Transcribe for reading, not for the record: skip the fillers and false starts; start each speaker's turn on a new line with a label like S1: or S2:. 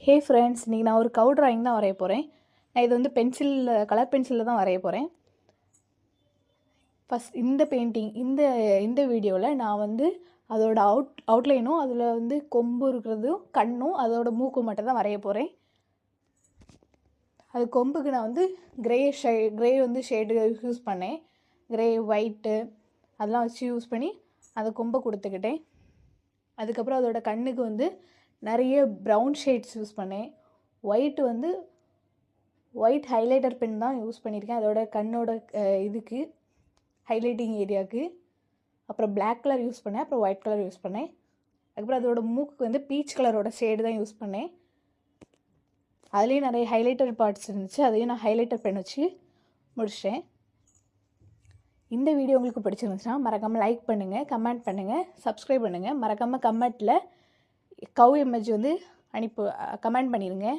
S1: Hey friends, இன்றைக்கி நான் ஒரு கவு ட்ராயிங் தான் வரைய போகிறேன். நான் இது வந்து கலர் பென்சிலில் தான் வரைய போகிறேன். ஃபஸ்ட் இந்த பெயிண்டிங் இந்த வீடியோவில் நான் வந்து அதோட அவுட்லைனும் அதில் வந்து கொம்பு இருக்கிறதும் கண்ணும் அதோட மூக்கும் மட்டும் தான் வரைய போகிறேன். அது கொம்புக்கு நான் வந்து கிரே வந்து ஷேடு யூஸ் பண்ணேன். கிரே ஒயிட்டு அதெல்லாம் வச்சு யூஸ் பண்ணி அந்த கொம்பை கொடுத்துக்கிட்டேன். அதுக்கப்புறம் அதோட கண்ணுக்கு வந்து நிறைய ப்ரௌன் ஷேட்ஸ் யூஸ் பண்ணேன். ஒயிட் ஹைலைட்டர் பென் தான் யூஸ் பண்ணியிருக்கேன் அதோட கண்ணோட இதுக்கு ஹைலைட்டிங் ஏரியாவுக்கு. அப்புறம் பிளாக் கலர் யூஸ் பண்ணேன், அப்புறம் ஒயிட் கலர் யூஸ் பண்ணேன். அதுக்கப்புறம் அதோட மூக்குக்கு வந்து பீச் கலரோட ஷேடு தான் யூஸ் பண்ணேன். அதுலேயும் நிறைய ஹைலைட்டர் பார்ட்ஸ் இருந்துச்சு, அதையும் நான் ஹைலைட்டர் பென் வச்சு முடிச்சிட்டேன். இந்த வீடியோ உங்களுக்கு பிடிச்சிருந்துச்சுன்னா மறக்காமல் லைக் பண்ணுங்கள், கமெண்ட் பண்ணுங்கள், சப்ஸ்கிரைப் பண்ணுங்கள். மறக்காமல் கமெண்ட்டில் கவ் இமேஜ் வந்து கமெண்ட் பண்ணிடுங்க.